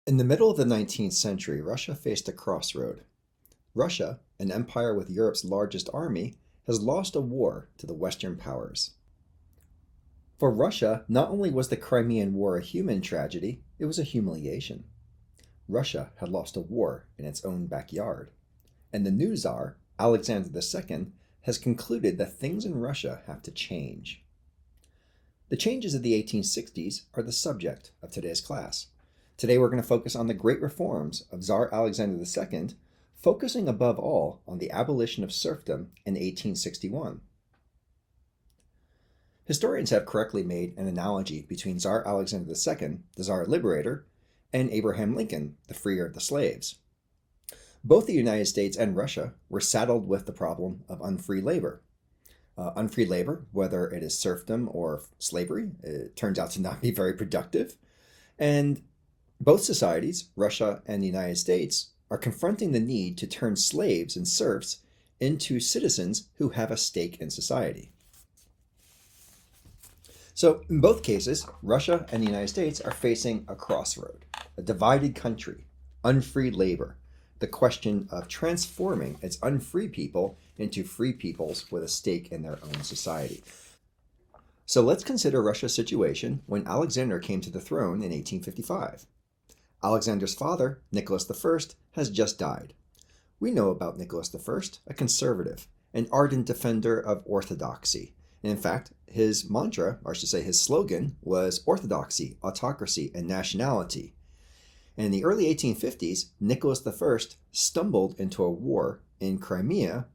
In the middle of the 19th century, Russia faced a crossroad. Russia, an empire with Europe's largest army, has lost a war to the Western powers. For Russia, not only was the Crimean War a human tragedy, it was a humiliation. Russia had lost a war in its own backyard. And the new Tsar, Alexander II, has concluded that things in Russia have to change. The changes of the 1860s are the subject of today's class. Today we're going to focus on the great reforms of Tsar Alexander II, focusing above all on the abolition of serfdom in 1861. Historians have correctly made an analogy between Tsar Alexander II, the Tsar-Liberator, and Abraham Lincoln, the freer of the slaves. Both the United States and Russia were saddled with the problem of unfree labor. Unfree labor, whether it is serfdom or slavery, it turns out to not be very productive. And both societies, Russia and the United States, are confronting the need to turn slaves and serfs into citizens who have a stake in society. So in both cases, Russia and the United States are facing a crossroad, a divided country, unfree labor, the question of transforming its unfree people into free peoples with a stake in their own society. So let's consider Russia's situation when Alexander came to the throne in 1855. Alexander's father, Nicholas I, has just died. We know about Nicholas I, a conservative, an ardent defender of orthodoxy. And in fact, his mantra, or I should say his slogan, was orthodoxy, autocracy, and nationality. And in the early 1850s, Nicholas I stumbled into a war in Crimea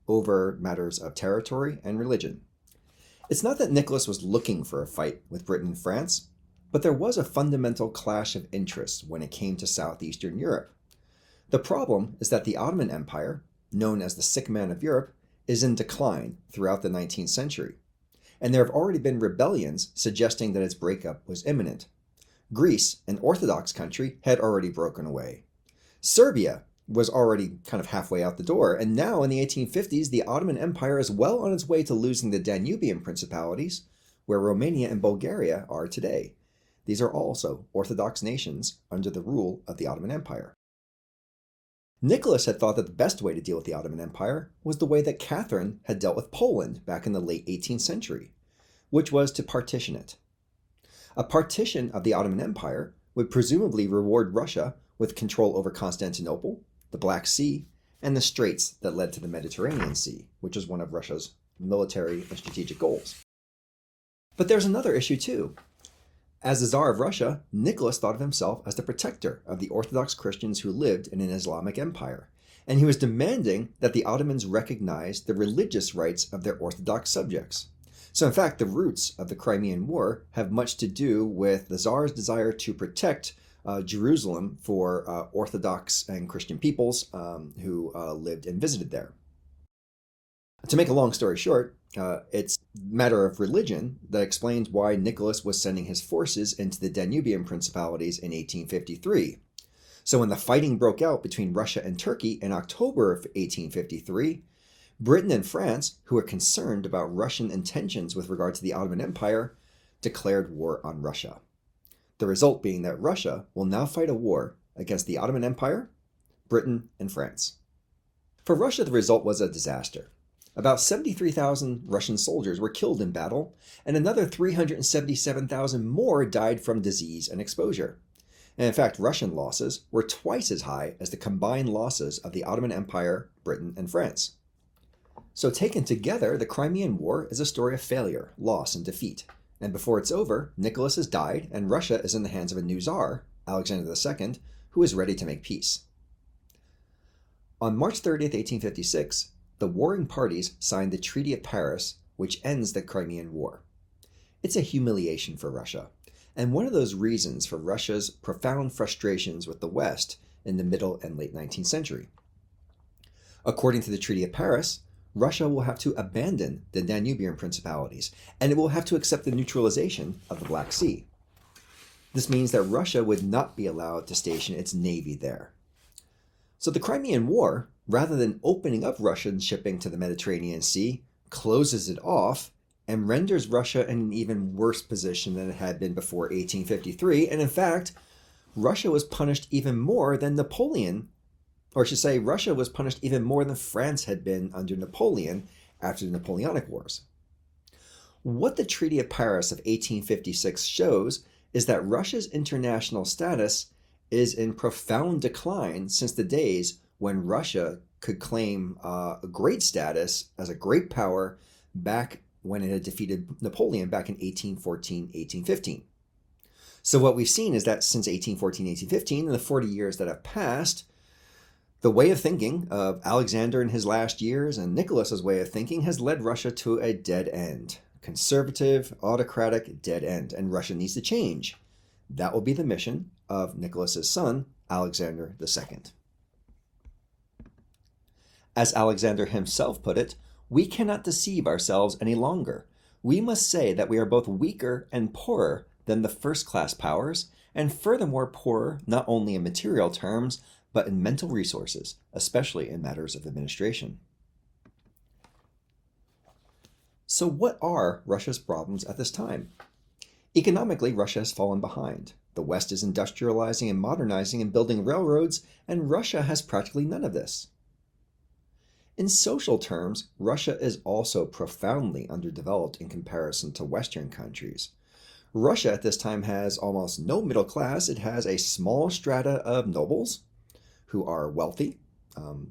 over matters of territory and religion. It's not that Nicholas was looking for a fight with Britain and France, but there was a fundamental clash of interests when it came to southeastern Europe. The problem is that the Ottoman Empire, known as the sick man of Europe, is in decline throughout the 19th century. And there have already been rebellions suggesting that its breakup was imminent. Greece, an Orthodox country, had already broken away. Serbia was already kind of halfway out the door, and now in the 1850s, the Ottoman Empire is well on its way to losing the Danubian principalities, where Romania and Bulgaria are today. These are also Orthodox nations under the rule of the Ottoman Empire. Nicholas had thought that the best way to deal with the Ottoman Empire was the way that Catherine had dealt with Poland back in the late 18th century, which was to partition it. A partition of the Ottoman Empire would presumably reward Russia with control over Constantinople, the Black Sea, and the straits that led to the Mediterranean Sea, which was one of Russia's military and strategic goals. But there's another issue too. As the Tsar of Russia, Nicholas thought of himself as the protector of the Orthodox Christians who lived in an Islamic empire, and he was demanding that the Ottomans recognize the religious rights of their Orthodox subjects. So in fact, the roots of the Crimean War have much to do with the Tsar's desire to protect Jerusalem for Orthodox and Christian peoples who lived and visited there. To make a long story short, it's a matter of religion that explains why Nicholas was sending his forces into the Danubian principalities in 1853. So when the fighting broke out between Russia and Turkey in October of 1853, Britain and France, who were concerned about Russian intentions with regard to the Ottoman Empire, declared war on Russia. The result being that Russia will now fight a war against the Ottoman Empire, Britain, and France. For Russia, the result was a disaster. About 73,000 Russian soldiers were killed in battle, and another 377,000 more died from disease and exposure. And in fact, Russian losses were twice as high as the combined losses of the Ottoman Empire, Britain, and France. So taken together, the Crimean War is a story of failure, loss, and defeat. And before it's over, Nicholas has died, and Russia is in the hands of a new Tsar, Alexander II, who is ready to make peace. On March 30th, 1856, the warring parties signed the Treaty of Paris, which ends the Crimean War. It's a humiliation for Russia, and one of those reasons for Russia's profound frustrations with the West in the middle and late 19th century. According to the Treaty of Paris, Russia will have to abandon the Danubian principalities, and it will have to accept the neutralization of the Black Sea. This means that Russia would not be allowed to station its navy there. So the Crimean War, rather than opening up Russian shipping to the Mediterranean Sea, closes it off and renders Russia in an even worse position than it had been before 1853, and in fact, Russia was punished even more than Napoleon, or I should say, Russia was punished even more than France had been under Napoleon after the Napoleonic Wars. What the Treaty of Paris of 1856 shows is that Russia's international status is in profound decline since the days when Russia could claim a great status as a great power back when it had defeated Napoleon back in 1814, 1815. So what we've seen is that since 1814, 1815, in the 40 years that have passed, the way of thinking of Alexander in his last years and Nicholas's way of thinking has led Russia to a dead end. Conservative, autocratic, dead end. And Russia needs to change. That will be the mission of Nicholas's son, Alexander II. As Alexander himself put it, we cannot deceive ourselves any longer. We must say that we are both weaker and poorer than the first-class powers, and furthermore poorer not only in material terms, but in mental resources, especially in matters of administration. So what are Russia's problems at this time? Economically, Russia has fallen behind. The West is industrializing and modernizing and building railroads, and Russia has practically none of this. In social terms, Russia is also profoundly underdeveloped in comparison to Western countries. Russia at this time has almost no middle class. It has a small strata of nobles who are wealthy,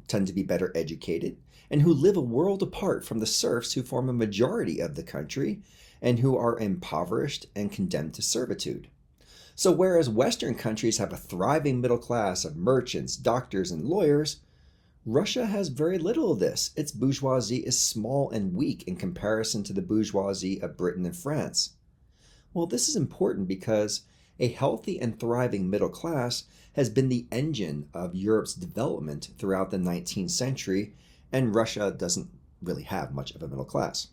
tend to be better educated, and who live a world apart from the serfs who form a majority of the country and who are impoverished and condemned to servitude. So whereas Western countries have a thriving middle class of merchants, doctors, and lawyers, Russia has very little of this. Its bourgeoisie is small and weak in comparison to the bourgeoisie of Britain and France. Well, this is important because a healthy and thriving middle class has been the engine of Europe's development throughout the 19th century, and Russia doesn't really have much of a middle class.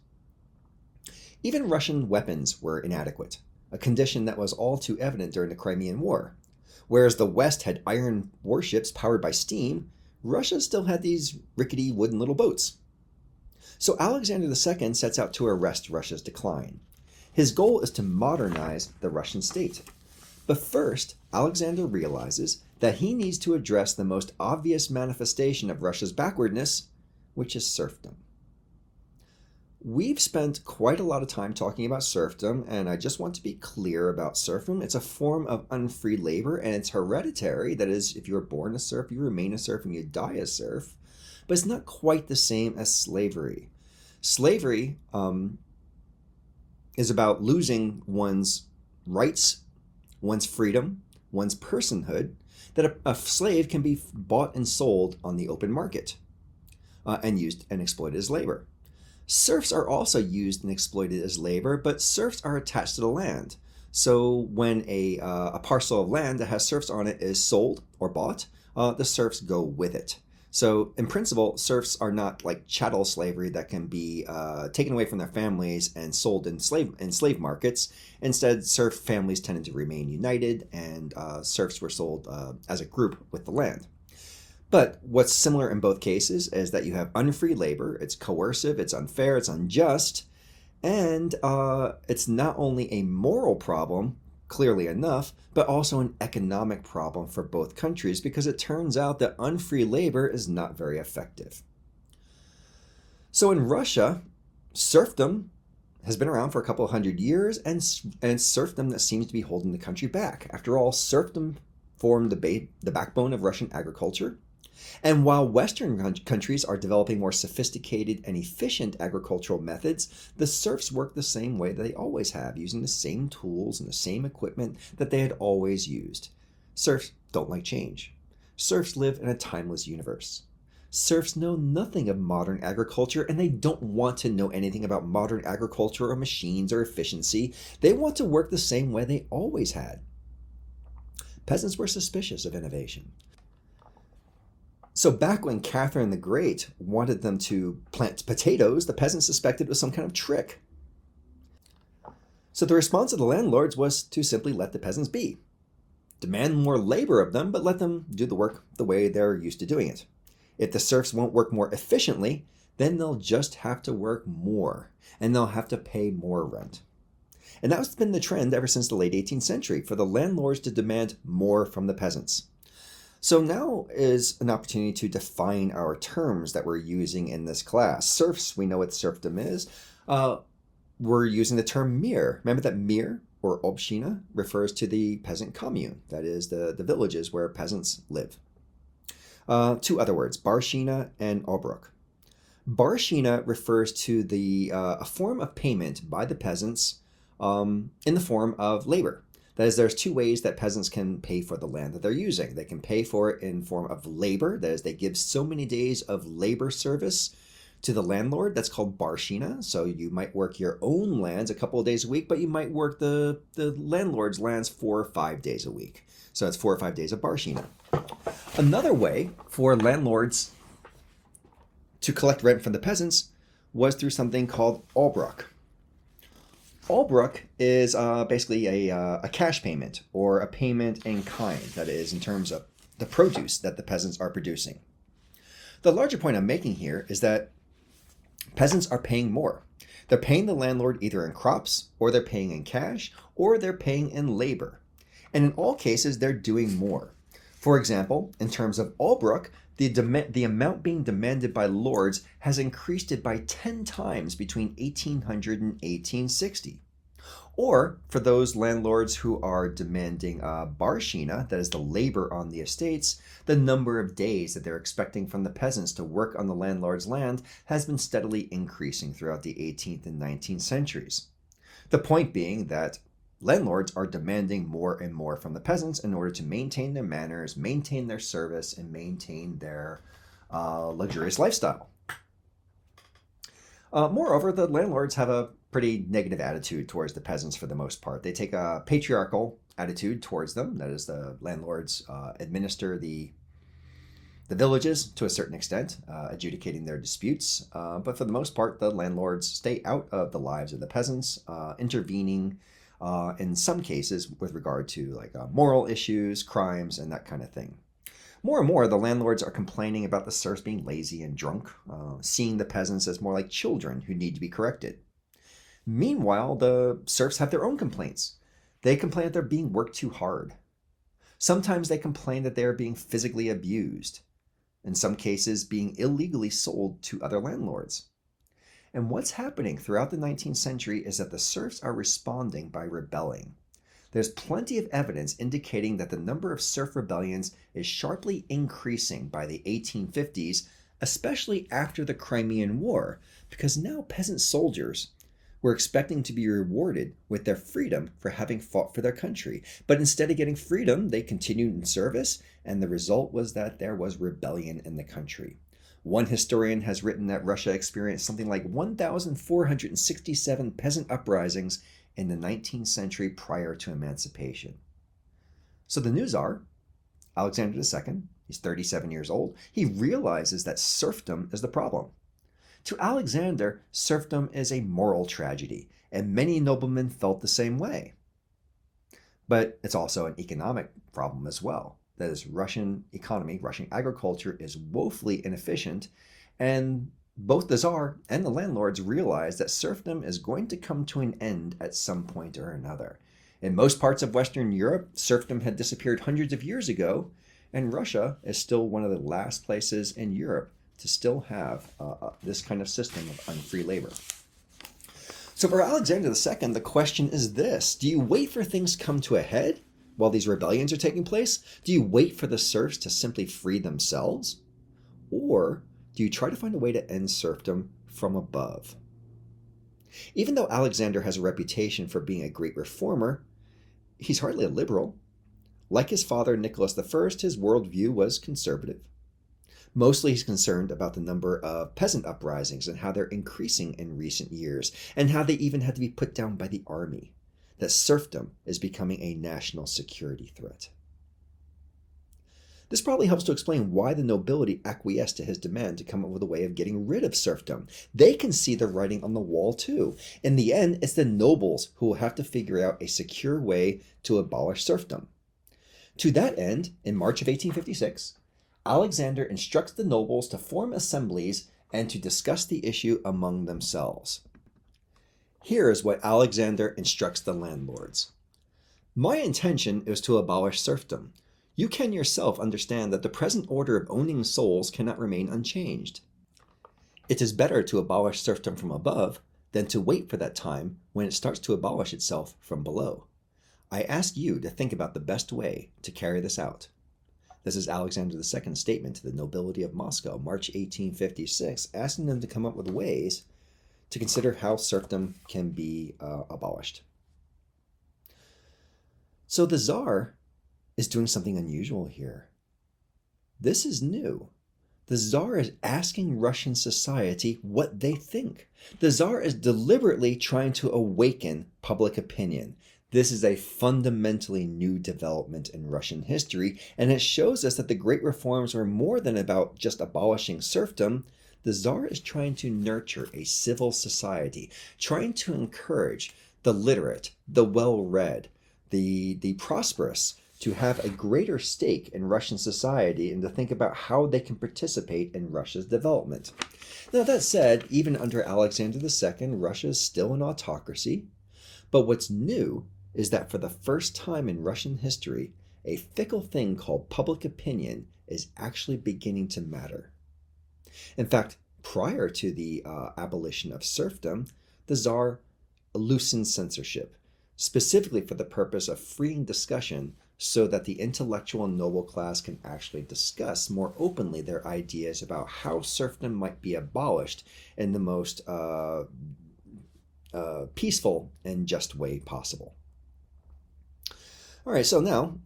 Even Russian weapons were inadequate, a condition that was all too evident during the Crimean War. Whereas the West had iron warships powered by steam, Russia still had these rickety wooden little boats. So Alexander II sets out to arrest Russia's decline. His goal is to modernize the Russian state. But first, Alexander realizes that he needs to address the most obvious manifestation of Russia's backwardness, which is serfdom. We've spent quite a lot of time talking about serfdom, and I just want to be clear about serfdom. It's a form of unfree labor, and it's hereditary. That is, if you were born a serf, you remain a serf, and you die a serf. But it's not quite the same as slavery. Slavery is about losing one's rights, one's freedom, one's personhood, that a slave can be bought and sold on the open market and used and exploited as labor. Serfs are also used and exploited as labor, but serfs are attached to the land. So when a parcel of land that has serfs on it is sold or bought, the serfs go with it. So in principle, serfs are not like chattel slavery that can be taken away from their families and sold in slave markets. Instead, serf families tended to remain united, and serfs were sold as a group with the land. But what's similar in both cases is that you have unfree labor. It's coercive, it's unfair, it's unjust, and it's not only a moral problem, clearly enough, but also an economic problem for both countries because it turns out that unfree labor is not very effective. So in Russia, serfdom has been around for a couple of hundred years, and it's serfdom that seems to be holding the country back. After all, serfdom formed the backbone of Russian agriculture. And while Western countries are developing more sophisticated and efficient agricultural methods, the serfs work the same way they always have, using the same tools and the same equipment that they had always used. Serfs don't like change. Serfs live in a timeless universe. Serfs know nothing of modern agriculture, and they don't want to know anything about modern agriculture or machines or efficiency. They want to work the same way they always had. Peasants were suspicious of innovation. So back when Catherine the Great wanted them to plant potatoes, the peasants suspected it was some kind of trick. So the response of the landlords was to simply let the peasants be. Demand more labor of them, but let them do the work the way they're used to doing it. If the serfs won't work more efficiently, then they'll just have to work more, and they'll have to pay more rent. And that's been the trend ever since the late 18th century, for the landlords to demand more from the peasants. So now is an opportunity to define our terms that we're using in this class. Serfs, we know what serfdom is. We're using the term mir. Remember that mir, or obshina, refers to the peasant commune, that is the villages where peasants live. Two other words, barshina and obrok. Barshina refers to a form of payment by the peasants in the form of labor. That is, there's two ways that peasants can pay for the land that they're using. They can pay for it in form of labor. That is, they give so many days of labor service to the landlord. That's called barshina. So you might work your own lands a couple of days a week, but you might work the landlord's lands 4 or 5 days a week. So that's 4 or 5 days of barshina. Another way for landlords to collect rent from the peasants was through something called obrok. Obrok is basically a cash payment, or a payment in kind, that is, in terms of the produce that the peasants are producing. The larger point I'm making here is that peasants are paying more. They're paying the landlord either in crops, or they're paying in cash, or they're paying in labor. And in all cases, they're doing more. For example, in terms of obrok, the amount being demanded by lords has increased it by 10 times between 1800 and 1860. Or for those landlords who are demanding barshina, that is the labor on the estates, the number of days that they're expecting from the peasants to work on the landlord's land has been steadily increasing throughout the 18th and 19th centuries. The point being that landlords are demanding more and more from the peasants in order to maintain their manners, maintain their service, and maintain their luxurious lifestyle. Moreover, the landlords have a pretty negative attitude towards the peasants for the most part. They take a patriarchal attitude towards them. That is, the landlords administer the villages to a certain extent, adjudicating their disputes. But for the most part, the landlords stay out of the lives of the peasants, intervening in some cases with regard to moral issues, crimes, and that kind of thing. More and more, the landlords are complaining about the serfs being lazy and drunk, seeing the peasants as more like children who need to be corrected. Meanwhile, the serfs have their own complaints. They complain that they're being worked too hard. Sometimes they complain that they are being physically abused. In some cases, being illegally sold to other landlords. And what's happening throughout the 19th century is that the serfs are responding by rebelling. There's plenty of evidence indicating that the number of serf rebellions is sharply increasing by the 1850s, especially after the Crimean War, because now peasant soldiers were expecting to be rewarded with their freedom for having fought for their country. But instead of getting freedom, they continued in service, and the result was that there was rebellion in the country. One historian has written that Russia experienced something like 1,467 peasant uprisings in the 19th century prior to emancipation. So the new Tsar, Alexander II, he's 37 years old, he realizes that serfdom is the problem. To Alexander, serfdom is a moral tragedy, and many noblemen felt the same way. But it's also an economic problem as well. That is, Russian economy, Russian agriculture is woefully inefficient, and both the Tsar and the landlords realize that serfdom is going to come to an end at some point or another. In most parts of Western Europe, serfdom had disappeared hundreds of years ago, and Russia is still one of the last places in Europe to still have this kind of system of unfree labor. So for Alexander II, the question is this: do you wait for things to come to a head while these rebellions are taking place? Do you wait for the serfs to simply free themselves? Or do you try to find a way to end serfdom from above? Even though Alexander has a reputation for being a great reformer, he's hardly a liberal. Like his father, Nicholas I, his worldview was conservative. Mostly he's concerned about the number of peasant uprisings and how they're increasing in recent years, and how they even had to be put down by the army. That serfdom is becoming a national security threat. This probably helps to explain why the nobility acquiesced to his demand to come up with a way of getting rid of serfdom. They can see the writing on the wall too. In the end, it's the nobles who will have to figure out a secure way to abolish serfdom. To that end, in March of 1856, Alexander instructs the nobles to form assemblies and to discuss the issue among themselves. Here is what Alexander instructs the landlords. My intention is to abolish serfdom. You can yourself understand that the present order of owning souls cannot remain unchanged. It is better to abolish serfdom from above than to wait for that time when it starts to abolish itself from below. I ask you to think about the best way to carry this out. This is Alexander II's statement to the nobility of Moscow, March 1856, asking them to come up with ways to consider how serfdom can be abolished. So the Tsar is doing something unusual here. This is new. The Tsar is asking Russian society what they think. The Tsar is deliberately trying to awaken public opinion. This is a fundamentally new development in Russian history, and it shows us that the great reforms were more than about just abolishing serfdom. The Tsar is trying to nurture a civil society, trying to encourage the literate, the well-read, the prosperous to have a greater stake in Russian society and to think about how they can participate in Russia's development. Now, that said, even under Alexander II, Russia is still an autocracy. But what's new is that for the first time in Russian history, a fickle thing called public opinion is actually beginning to matter. In fact, prior to the abolition of serfdom, the Tsar loosened censorship, specifically for the purpose of freeing discussion so that the intellectual and noble class can actually discuss more openly their ideas about how serfdom might be abolished in the most peaceful and just way possible. All right, so now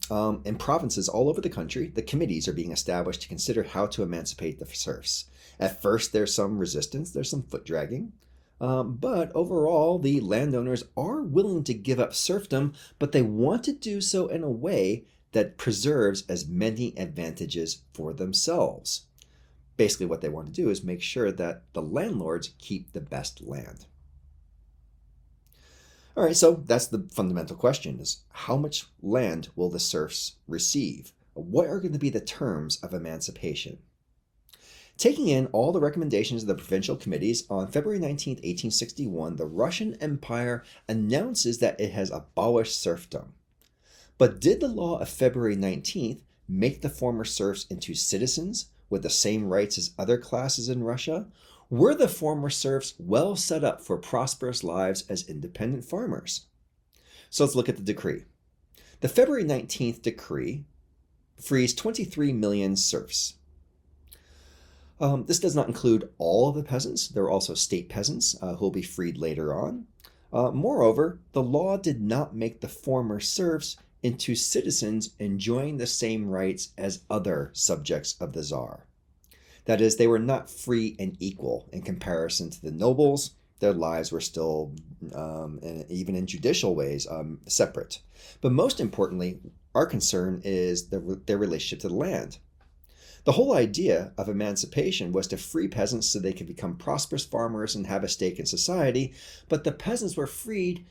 in provinces all over the country, the committees are being established to consider how to emancipate the serfs. At first, there's some resistance, there's some foot dragging, but overall, the landowners are willing to give up serfdom, but they want to do so in a way that preserves as many advantages for themselves. Basically, what they want to do is make sure that the landlords keep the best land. All right, so that's the fundamental question, is how much land will the serfs receive? What are going to be the terms of emancipation? Taking in all the recommendations of the provincial committees, on February 19, 1861, the Russian Empire announces that it has abolished serfdom. But did the law of February 19th make the former serfs into citizens with the same rights as other classes in Russia? Were the former serfs well set up for prosperous lives as independent farmers? So let's look at the decree. The February 19th decree frees 23 million serfs. This does not include all of the peasants. There are also state peasants who will be freed later on. Moreover, the law did not make the former serfs into citizens enjoying the same rights as other subjects of the Tsar. That is, they were not free and equal in comparison to the nobles. Their lives were still, even in judicial ways, separate. But most importantly, our concern is their relationship to the land. The whole idea of emancipation was to free peasants so they could become prosperous farmers and have a stake in society, but the peasants were freed,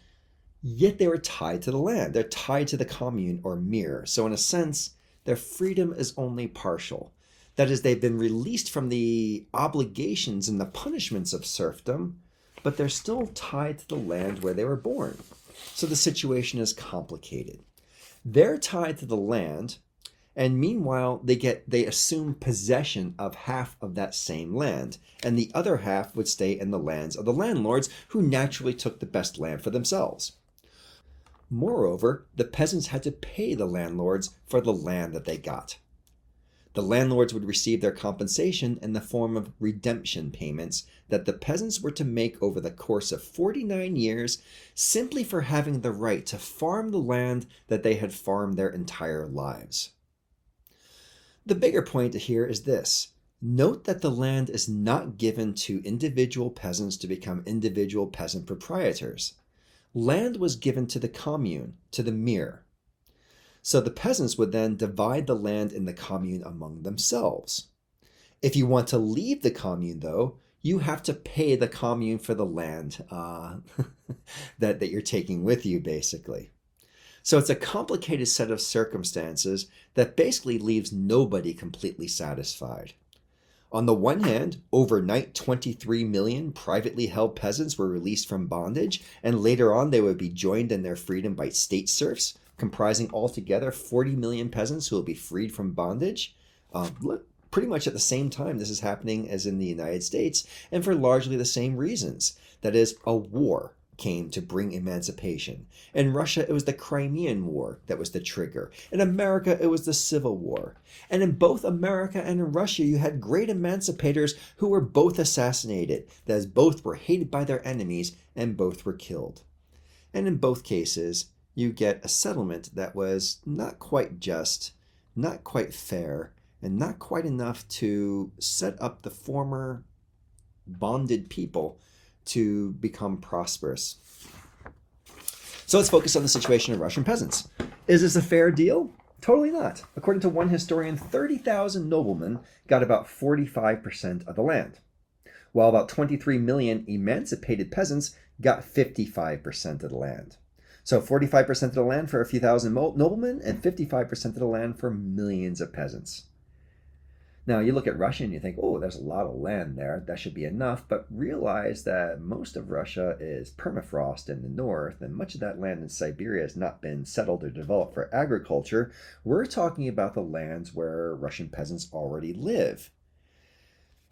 yet they were tied to the land. They're tied to the commune or mir. So in a sense, their freedom is only partial. That is, they've been released from the obligations and the punishments of serfdom, but they're still tied to the land where they were born. So the situation is complicated. They're tied to the land, and meanwhile, they assume possession of half of that same land, and the other half would stay in the lands of the landlords, who naturally took the best land for themselves. Moreover, the peasants had to pay the landlords for the land that they got. The landlords would receive their compensation in the form of redemption payments that the peasants were to make over the course of 49 years simply for having the right to farm the land that they had farmed their entire lives. The bigger point here is this. Note that the land is not given to individual peasants to become individual peasant proprietors. Land was given to the commune, to the mir. So the peasants would then divide the land in the commune among themselves. If you want to leave the commune, though, you have to pay the commune for the land that you're taking with you, basically. So it's a complicated set of circumstances that basically leaves nobody completely satisfied. On the one hand, overnight 23 million privately held peasants were released from bondage, and later on they would be joined in their freedom by state serfs, comprising altogether 40 million peasants who will be freed from bondage. Pretty much at the same time this is happening as in the United States, and for largely the same reasons. That is, a war came to bring emancipation. In Russia, it was the Crimean War that was the trigger. In America, it was the Civil War. And in both America and in Russia, you had great emancipators who were both assassinated, that is, both were hated by their enemies and both were killed. And in both cases, you get a settlement that was not quite just, not quite fair, and not quite enough to set up the former bonded people to become prosperous. So let's focus on the situation of Russian peasants. Is this a fair deal? Totally not. According to one historian, 30,000 noblemen got about 45% of the land, while about 23 million emancipated peasants got 55% of the land. So 45% of the land for a few thousand noblemen and 55% of the land for millions of peasants. Now, you look at Russia and you think, oh, there's a lot of land there. That should be enough. But realize that most of Russia is permafrost in the north, and much of that land in Siberia has not been settled or developed for agriculture. We're talking about the lands where Russian peasants already live.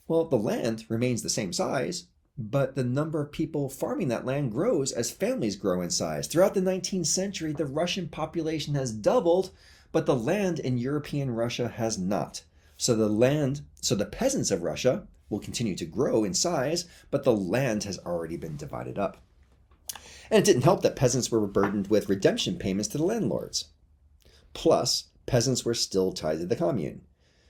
Well, the land remains the same size, but the number of people farming that land grows as families grow in size. Throughout the 19th century, the Russian population has doubled, but the land in European Russia has not. So the peasants of Russia will continue to grow in size, but the land has already been divided up. And it didn't help that peasants were burdened with redemption payments to the landlords. Plus, peasants were still tied to the commune,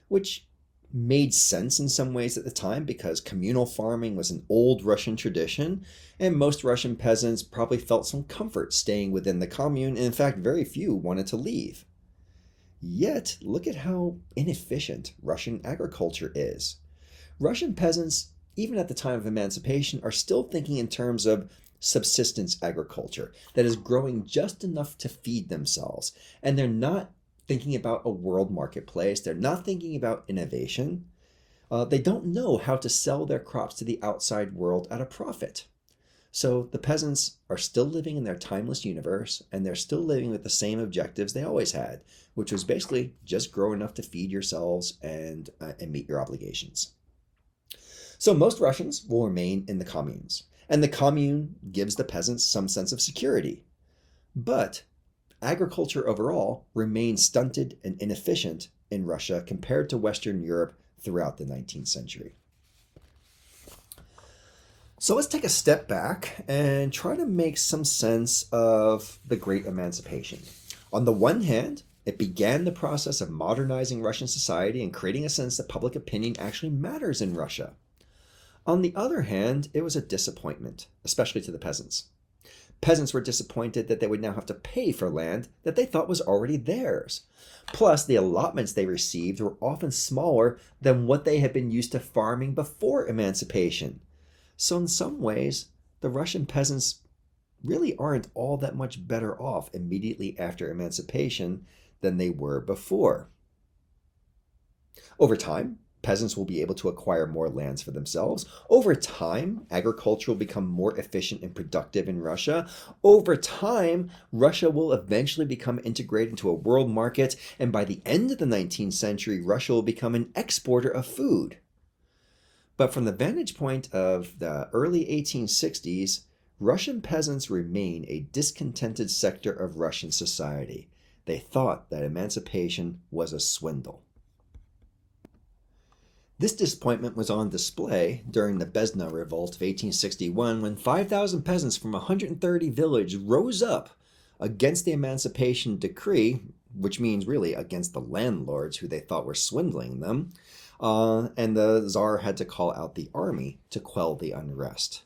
which made sense in some ways at the time because communal farming was an old Russian tradition, and most Russian peasants probably felt some comfort staying within the commune, and in fact, very few wanted to leave. Yet, look at how inefficient Russian agriculture is. Russian peasants, even at the time of emancipation, are still thinking in terms of subsistence agriculture that is growing just enough to feed themselves. And they're not thinking about a world marketplace. They're not thinking about innovation. They don't know how to sell their crops to the outside world at a profit. So the peasants are still living in their timeless universe, and they're still living with the same objectives they always had, which was basically just grow enough to feed yourselves and meet your obligations. So most Russians will remain in the communes, and the commune gives the peasants some sense of security. But agriculture overall remains stunted and inefficient in Russia compared to Western Europe throughout the 19th century. So let's take a step back and try to make some sense of the Great Emancipation. On the one hand, it began the process of modernizing Russian society and creating a sense that public opinion actually matters in Russia. On the other hand, it was a disappointment, especially to the peasants. Peasants were disappointed that they would now have to pay for land that they thought was already theirs. Plus, the allotments they received were often smaller than what they had been used to farming before emancipation. So in some ways, the Russian peasants really aren't all that much better off immediately after emancipation than they were before. Over time, peasants will be able to acquire more lands for themselves. Over time, agriculture will become more efficient and productive in Russia. Over time, Russia will eventually become integrated into a world market, and by the end of the 19th century, Russia will become an exporter of food. But from the vantage point of the early 1860s, Russian peasants remain a discontented sector of Russian society. They thought that emancipation was a swindle. This disappointment was on display during the Besna Revolt of 1861 when 5,000 peasants from 130 villages rose up against the emancipation decree, which means really against the landlords who they thought were swindling them. And the Tsar had to call out the army to quell the unrest.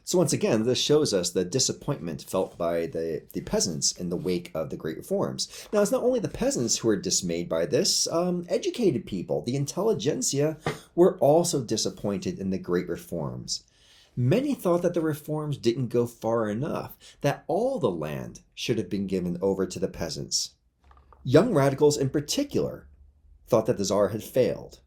So once again, this shows us the disappointment felt by the peasants in the wake of the Great Reforms. Now, it's not only the peasants who are dismayed by this. Educated people, the intelligentsia, were also disappointed in the Great Reforms. Many thought that the reforms didn't go far enough, that all the land should have been given over to the peasants. Young radicals in particular thought that the Tsar had failed.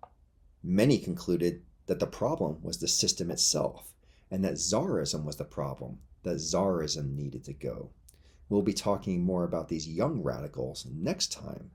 Many concluded that the problem was the system itself, and that Tsarism was the problem, that Tsarism needed to go. We'll be talking more about these young radicals next time.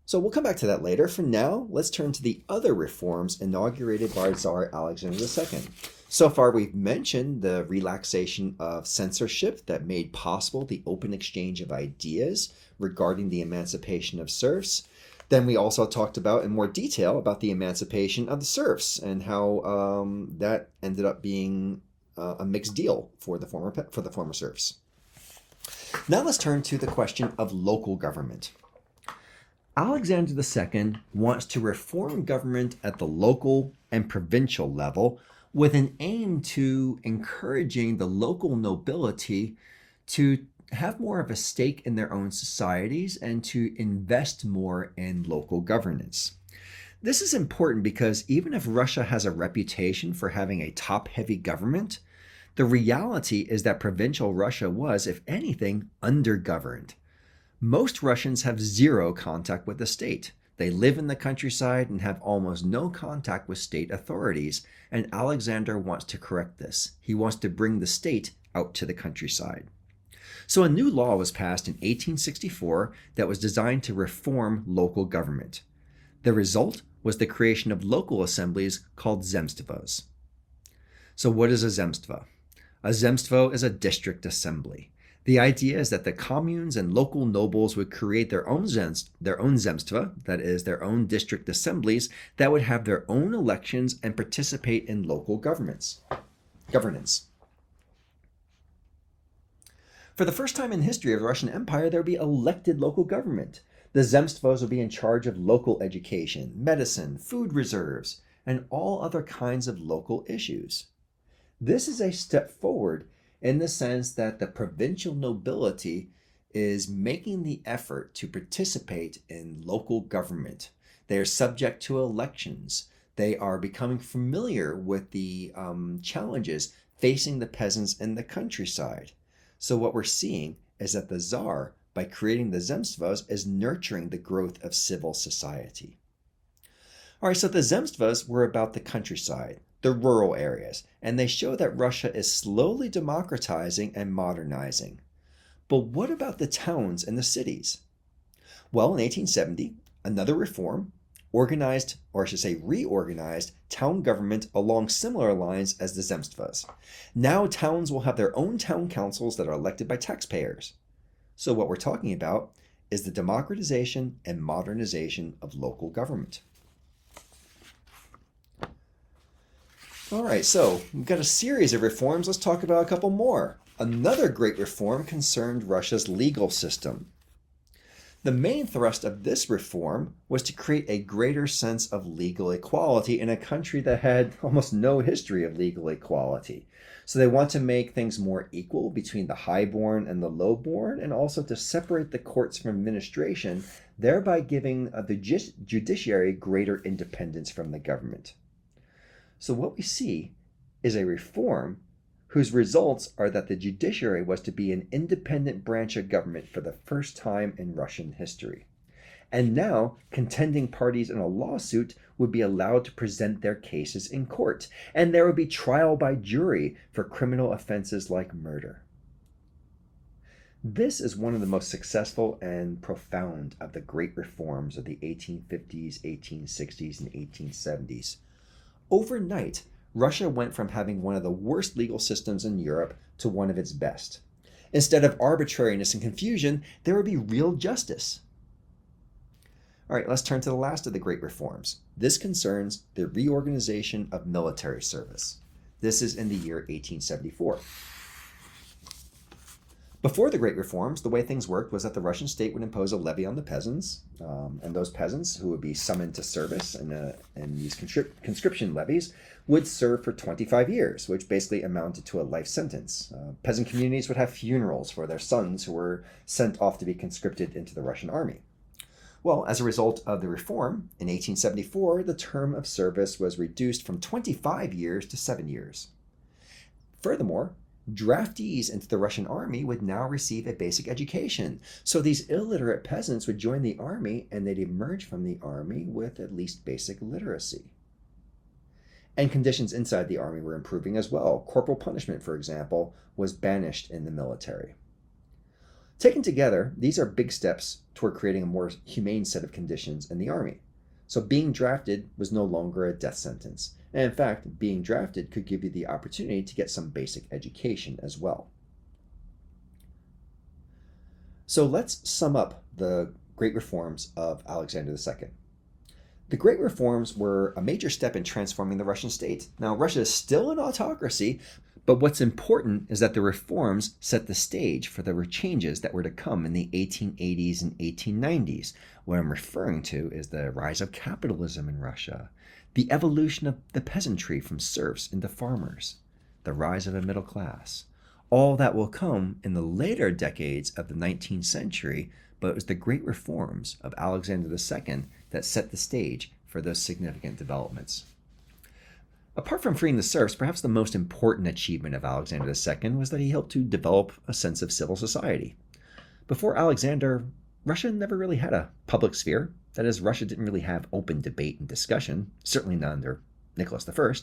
So we'll come back to that later. For now, let's turn to the other reforms inaugurated by Tsar Alexander II. So far, we've mentioned the relaxation of censorship that made possible the open exchange of ideas regarding the emancipation of serfs. Then we also talked about in more detail about the emancipation of the serfs and how that ended up being a mixed deal for the former serfs. Now let's turn to the question of local government. Alexander II wants to reform government at the local and provincial level with an aim to encouraging the local nobility to have more of a stake in their own societies and to invest more in local governance. This is important because even if Russia has a reputation for having a top-heavy government, the reality is that provincial Russia was, if anything, undergoverned. Most Russians have zero contact with the state. They live in the countryside and have almost no contact with state authorities, and Alexander wants to correct this. He wants to bring the state out to the countryside. So a new law was passed in 1864 that was designed to reform local government. The result was the creation of local assemblies called zemstvos. So what is a zemstvo? A zemstvo is a district assembly. The idea is that the communes and local nobles would create their own zemstva, that is, their own district assemblies, that would have their own elections and participate in local governance. For the first time in history of the Russian Empire, there would be elected local government. The zemstvos would be in charge of local education, medicine, food reserves, and all other kinds of local issues. This is a step forward in the sense that the provincial nobility is making the effort to participate in local government. They are subject to elections. They are becoming familiar with the challenges facing the peasants in the countryside. So what we're seeing is that the Tsar, by creating the zemstvos, is nurturing the growth of civil society. All right, so the zemstvos were about the countryside, the rural areas, and they show that Russia is slowly democratizing and modernizing. But what about the towns and the cities? Well, in 1870, another reform reorganized town government along similar lines as the zemstvos. Now towns will have their own town councils that are elected by taxpayers. So what we're talking about is the democratization and modernization of local government. All right, so we've got a series of reforms. Let's talk about a couple more. Another great reform concerned Russia's legal system. The main thrust of this reform was to create a greater sense of legal equality in a country that had almost no history of legal equality. So they want to make things more equal between the highborn and the lowborn, and also to separate the courts from administration, thereby giving the judiciary greater independence from the government. So what we see is a reform whose results are that the judiciary was to be an independent branch of government for the first time in Russian history. And now, contending parties in a lawsuit would be allowed to present their cases in court, and there would be trial by jury for criminal offenses like murder. This is one of the most successful and profound of the great reforms of the 1850s, 1860s, and 1870s. Overnight, Russia went from having one of the worst legal systems in Europe to one of its best. Instead of arbitrariness and confusion, there would be real justice. All right, let's turn to the last of the great reforms. This concerns the reorganization of military service. This is in the year 1874. Before the Great Reforms, the way things worked was that the Russian state would impose a levy on the peasants, and those peasants who would be summoned to service and these conscription levies would serve for 25 years, which basically amounted to a life sentence. Peasant communities would have funerals for their sons who were sent off to be conscripted into the Russian army. Well, as a result of the reform, in 1874, the term of service was reduced from 25 years to 7 years. Furthermore, Draftees into the Russian army would now receive a basic education. So these illiterate peasants would join the army and they'd emerge from the army with at least basic literacy. And conditions inside the army were improving as well. Corporal punishment, for example, was banished in the military. Taken together, these are big steps toward creating a more humane set of conditions in the army. So being drafted was no longer a death sentence. And in fact, being drafted could give you the opportunity to get some basic education as well. So let's sum up the great reforms of Alexander II. The Great Reforms were a major step in transforming the Russian state. Now, Russia is still an autocracy, but what's important is that the reforms set the stage for the changes that were to come in the 1880s and 1890s. What I'm referring to is the rise of capitalism in Russia, the evolution of the peasantry from serfs into farmers, the rise of a middle class. All that will come in the later decades of the 19th century, but it was the great reforms of Alexander II that set the stage for those significant developments. Apart from freeing the serfs, perhaps the most important achievement of Alexander II was that he helped to develop a sense of civil society. Before Alexander, Russia never really had a public sphere. That is, Russia didn't really have open debate and discussion, certainly not under Nicholas I.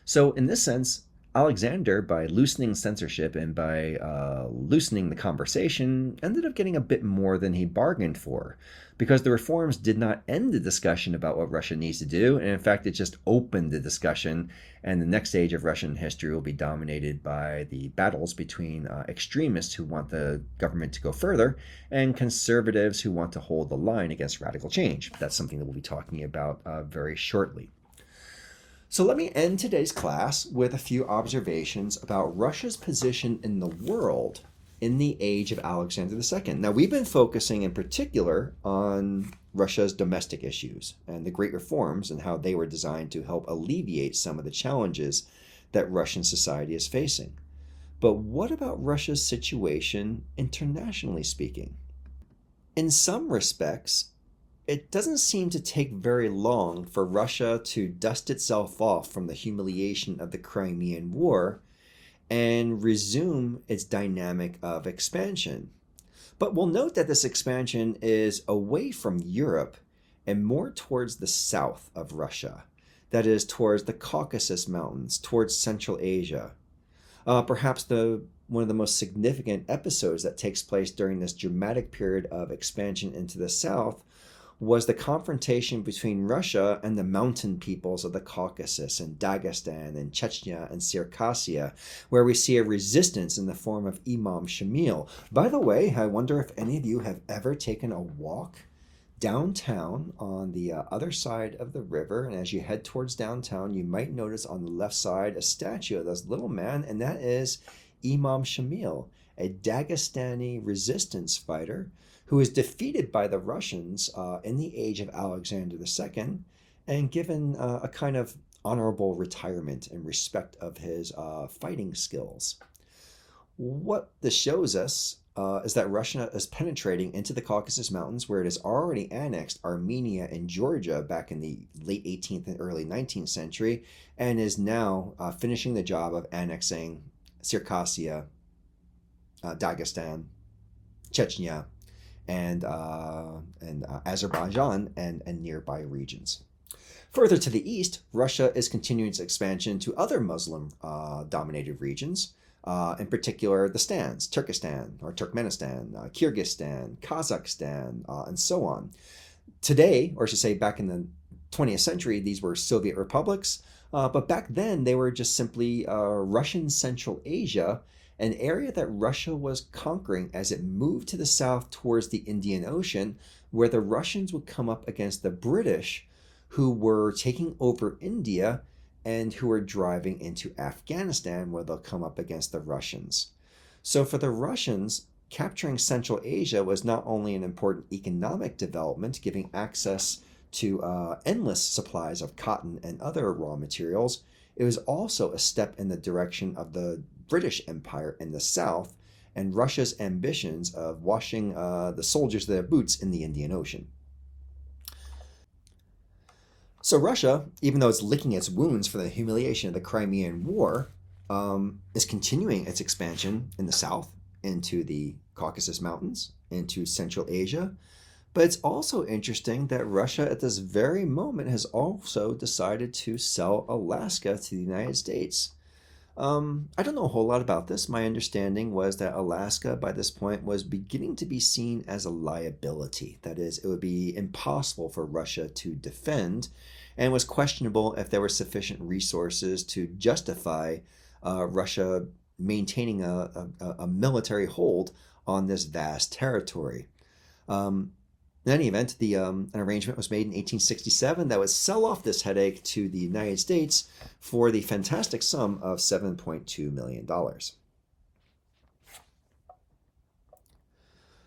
So in this sense, Alexander, by loosening censorship and by loosening the conversation, ended up getting a bit more than he bargained for, because the reforms did not end the discussion about what Russia needs to do, and in fact, it just opened the discussion, and the next stage of Russian history will be dominated by the battles between extremists who want the government to go further and conservatives who want to hold the line against radical change. That's something that we'll be talking about very shortly. So let me end today's class with a few observations about Russia's position in the world in the age of Alexander II. Now, we've been focusing in particular on Russia's domestic issues and the great reforms and how they were designed to help alleviate some of the challenges that Russian society is facing. But what about Russia's situation internationally speaking? In some respects, it doesn't seem to take very long for Russia to dust itself off from the humiliation of the Crimean War and resume its dynamic of expansion. But we'll note that this expansion is away from Europe and more towards the south of Russia, that is, towards the Caucasus Mountains, towards Central Asia. Perhaps one of the most significant episodes that takes place during this dramatic period of expansion into the south was the confrontation between Russia and the mountain peoples of the Caucasus and Dagestan and Chechnya and Circassia, where we see a resistance in the form of Imam Shamil. By the way, I wonder if any of you have ever taken a walk downtown on the other side of the river, and as you head towards downtown, you might notice on the left side a statue of this little man, and that is Imam Shamil, a Dagestani resistance fighter who was defeated by the Russians in the age of Alexander II and given a kind of honorable retirement in respect of his fighting skills. What this shows us is that Russia is penetrating into the Caucasus Mountains, where it has already annexed Armenia and Georgia back in the late 18th and early 19th century, and is now finishing the job of annexing Circassia, Dagestan, Chechnya, and Azerbaijan and nearby regions. Further to the east, Russia is continuing its expansion to other Muslim-dominated regions, in particular the Stans, Turkestan or Turkmenistan, Kyrgyzstan, Kazakhstan, and so on. Today, or I should say back in the 20th century, these were Soviet republics, but back then they were just simply Russian Central Asia, an area that Russia was conquering as it moved to the south towards the Indian Ocean, where the Russians would come up against the British, who were taking over India and who were driving into Afghanistan, where they'll come up against the Russians. So for the Russians, capturing Central Asia was not only an important economic development, giving access to endless supplies of cotton and other raw materials, it was also a step in the direction of the British Empire in the south and Russia's ambitions of washing the soldiers' their boots in the Indian Ocean. So Russia, even though it's licking its wounds for the humiliation of the Crimean War, is continuing its expansion in the south into the Caucasus Mountains, into Central Asia. But it's also interesting that Russia at this very moment has also decided to sell Alaska to the United States. I don't know a whole lot about this. My understanding was that Alaska by this point was beginning to be seen as a liability. That is, it would be impossible for Russia to defend, and was questionable if there were sufficient resources to justify Russia maintaining a military hold on this vast territory. Um, in any event, an arrangement was made in 1867 that would sell off this headache to the United States for the fantastic sum of $7.2 million.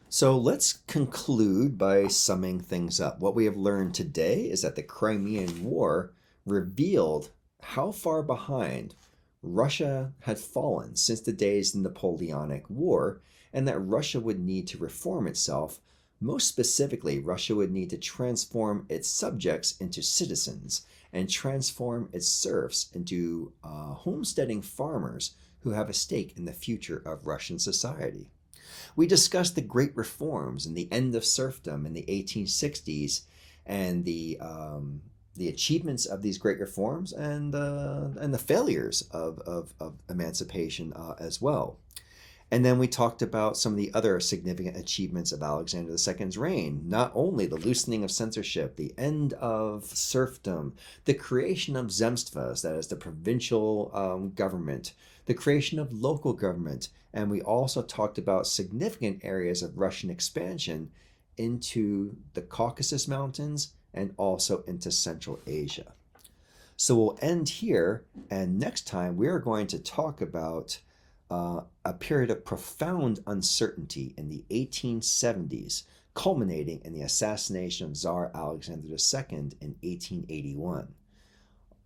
So let's conclude by summing things up. What we have learned today is that the Crimean War revealed how far behind Russia had fallen since the days of the Napoleonic War, and that Russia would need to reform itself. Most specifically, Russia would need to transform its subjects into citizens and transform its serfs into homesteading farmers who have a stake in the future of Russian society. We discussed the great reforms and the end of serfdom in the 1860s and the achievements of these great reforms and the failures of emancipation as well. And then we talked about some of the other significant achievements of Alexander II's reign, not only the loosening of censorship, the end of serfdom, the creation of zemstvas, that is the provincial government, the creation of local government, and we also talked about significant areas of Russian expansion into the Caucasus Mountains and also into Central Asia. So we'll end here, and next time we are going to talk about a period of profound uncertainty in the 1870s, culminating in the assassination of Tsar Alexander II in 1881.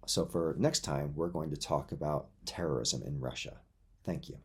So for next time, we're going to talk about terrorism in Russia. Thank you.